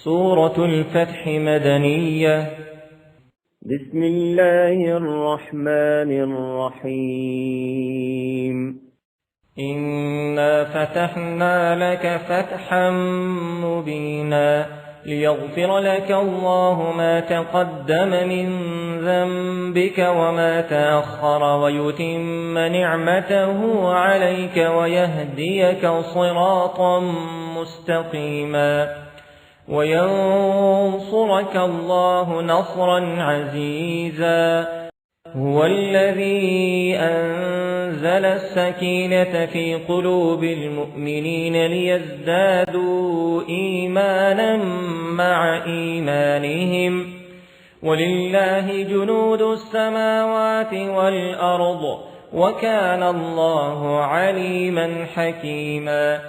سورة الفتح مدنية. بسم الله الرحمن الرحيم. إنا فتحنا لك فتحا مبينا ليغفر لك الله ما تقدم من ذنبك وما تأخر ويتم نعمته عليك ويهديك صراطا مستقيما وينصرك الله نصرا عزيزا. هو الذي أنزل السكينة في قلوب المؤمنين ليزدادوا إيمانا مع إيمانهم ولله جنود السماوات والأرض وكان الله عليما حكيما.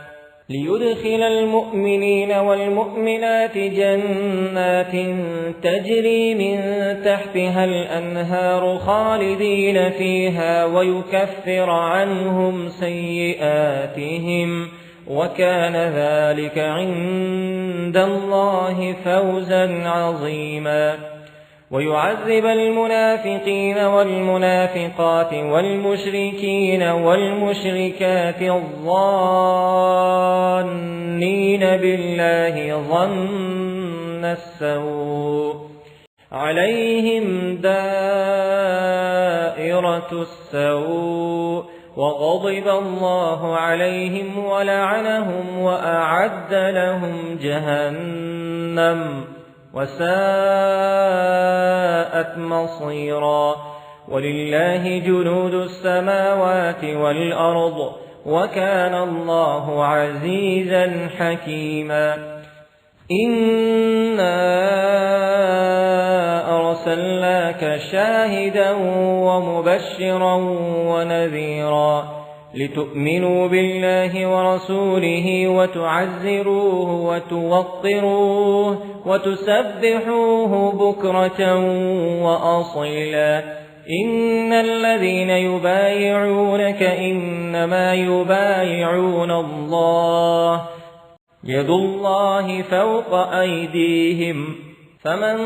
ليدخل المؤمنين والمؤمنات جنات تجري من تحتها الأنهار خالدين فيها ويكفر عنهم سيئاتهم وكان ذلك عند الله فوزا عظيما. ويعذب المنافقين والمنافقات والمشركين والمشركات الظانين بالله ظن السوء عليهم دائرة السوء وغضب الله عليهم ولعنهم وأعد لهم جهنم وساءت مصيرا. ولله جنود السماوات والأرض وكان الله عزيزا حكيما. إنا أرسلناك شاهدا ومبشرا ونذيرا لتؤمنوا بالله ورسوله وتعزروه وتوقروه وتسبحوه بكرة وأصيلا. إن الذين يبايعونك إنما يبايعون الله يد الله فوق أيديهم فمن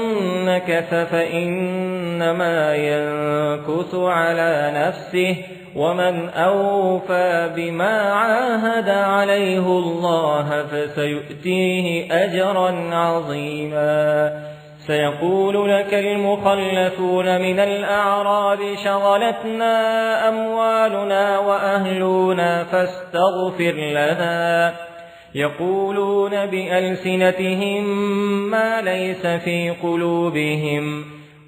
نكث فإنما ينكث على نفسه ومن أوفى بما عاهد عليه الله فسيؤتيه أجرا عظيما. سيقول لك المخلفون من الأعراب شغلتنا أموالنا وأهلنا فاستغفر لنا يقولون بألسنتهم ما ليس في قلوبهم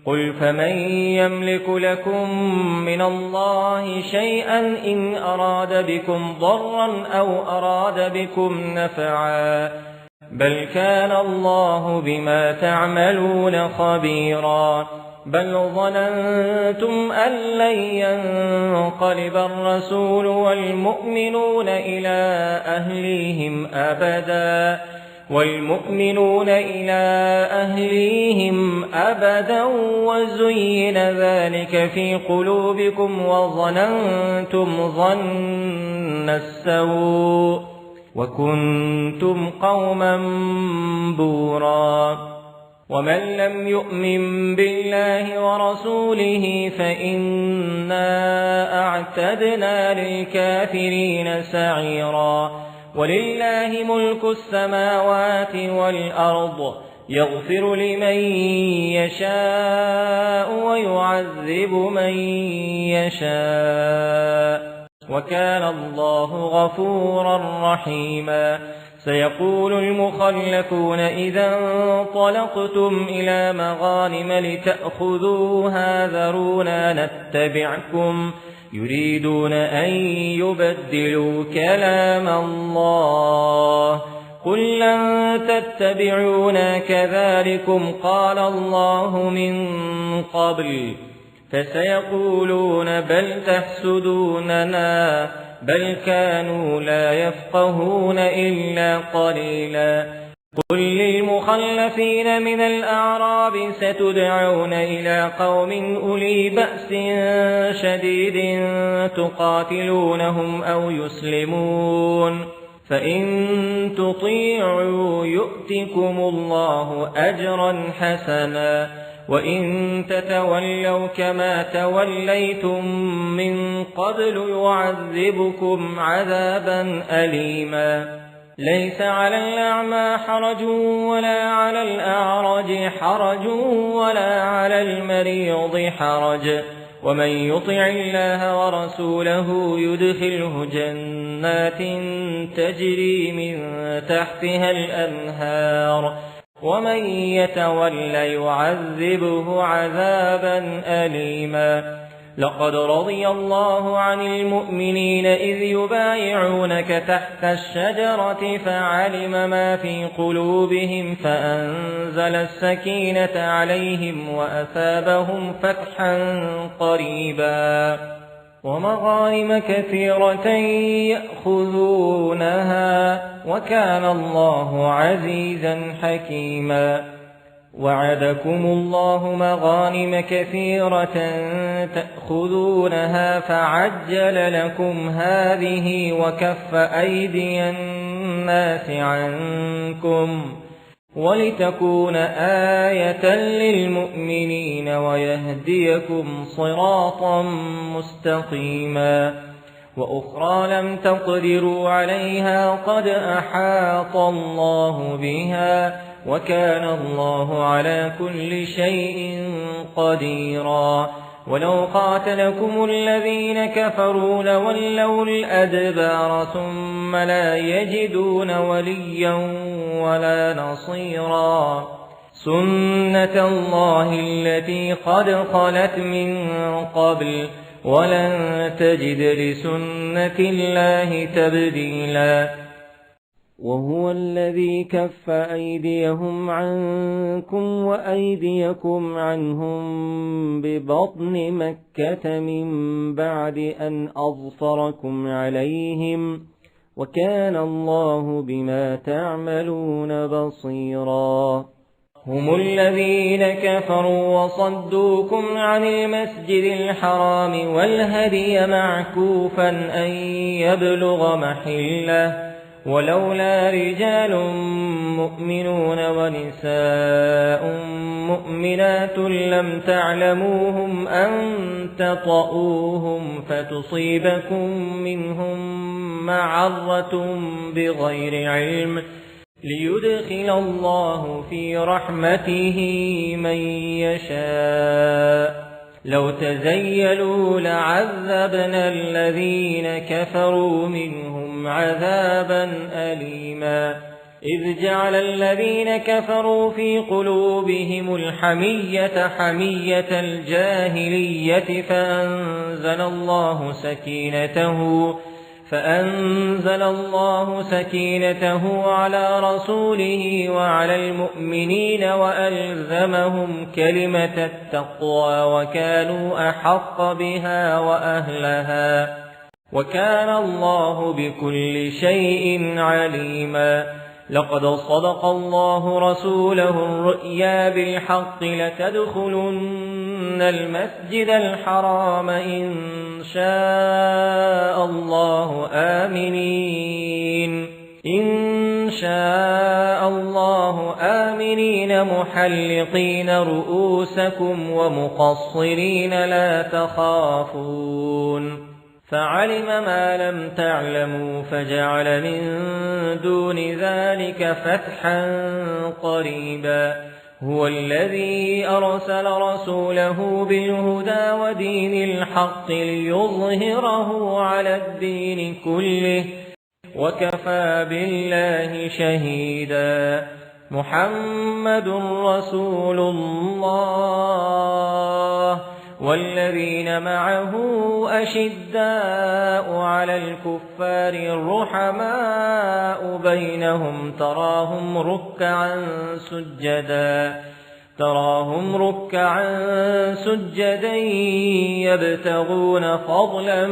قل فمن يملك لكم من الله شيئا إن أراد بكم ضرا أو أراد بكم نفعا بل كان الله بما تعملون خبيرا. بل ظننتم أن لن ينقلب الرسول والمؤمنون إلى أهليهم أبدا وزين ذلك في قلوبكم وظننتم ظن السوء وكنتم قوما بورا. ومن لم يؤمن بالله ورسوله فإنا أعتدنا للكافرين سعيرا. ولله ملك السماوات والأرض يغفر لمن يشاء ويعذب من يشاء وكان الله غفورا رحيما. سيقول المخلفون إذا انطلقتم إلى مغانم لتأخذوها ذرونا نتبعكم يريدون أن يبدلوا كلام الله قل لن تتبعونا كذلكم قال الله من قبل فسيقولون بل تحسدوننا بل كانوا لا يفقهون إلا قليلا. قل للمخلفين من الأعراب ستدعون إلى قوم أولي بأس شديد تقاتلونهم أو يسلمون فإن تطيعوا يؤتكم الله أجرا حسنا وإن تتولوا كما توليتم من قبل يعذبكم عذابا أليما ليس على الأعمى حرج ولا على الأعرج حرج ولا على المريض حرج ومن يطع الله ورسوله يدخله جنات تجري من تحتها الأنهار ومن يتول يعذبه عذابا أليما لقد رضي الله عن المؤمنين إذ يبايعونك تحت الشجرة فعلم ما في قلوبهم فأنزل السكينة عليهم وأثابهم فتحا قريبا ومغانم كثيرة يأخذونها وكان الله عزيزا حكيما وعدكم الله مغانم كثيرة تأخذونها فعجل لكم هذه وكف أيدي الناس عنكم ولتكون آية للمؤمنين ويهديكم صراطا مستقيما وأخرى لم تقدروا عليها قد أحاط الله بها وكان الله على كل شيء قديرا ولو قاتلكم الذين كفروا لولوا الأدبار ثم لا يجدون وليا ولا نصيرا سنة الله التي قد خلت من قبل ولن تجد لسنة الله تبديلا وهو الذي كف أيديهم عنكم وأيديكم عنهم ببطن مكة من بعد أن أظفركم عليهم وكان الله بما تعملون بصيرا هم الذين كفروا وصدوكم عن المسجد الحرام والهدي معكوفا أن يبلغ محله ولولا رجال مؤمنون ونساء مؤمنات لم تعلموهم أن تطؤوهم فتصيبكم منهم معرة بغير علم ليدخل الله في رحمته من يشاء لو تزيلوا لعذبنا الذين كفروا منهم عذابا أليما إذ جعل الذين كفروا في قلوبهم الحمية حمية الجاهلية فأنزل الله سكينته على رسوله وعلى المؤمنين وألزمهم كلمة التقوى وكانوا أحق بها وأهلها وكان الله بكل شيء عليما لقد صدق الله رسوله الرؤيا بالحق لتدخلن المسجد الحرام إن شاء الله آمنين محلقين رؤوسكم ومقصرين لا تخافون فعلم ما لم تعلموا فجعل من دون ذلك فتحا قريبا هو الذي أرسل رسوله بالهدى ودين الحق ليظهره على الدين كله وكفى بالله شهيدا محمد رسول الله والذين معه أشداء على الكفار رحماء بينهم تراهم ركعا سجدا يبتغون فضلا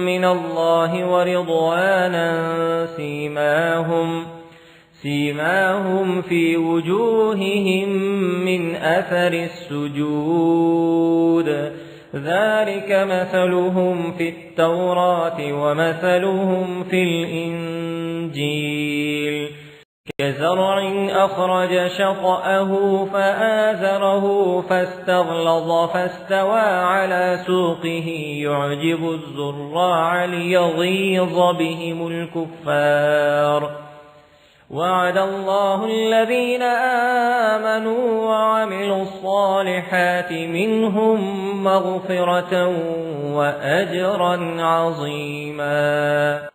من الله ورضوانا سيماهم في وجوههم من أثر السجود ذلك مثلهم في التوراة ومثلهم في الإنجيل الإنجيل كزرع أخرج شطأه فآزره فاستغلظ فاستوى على سوقه يعجب الزراع ليغيظ بهم الكفار وعد الله الذين آمنوا وعملوا الصالحات منهم مغفرة وأجرا عظيما.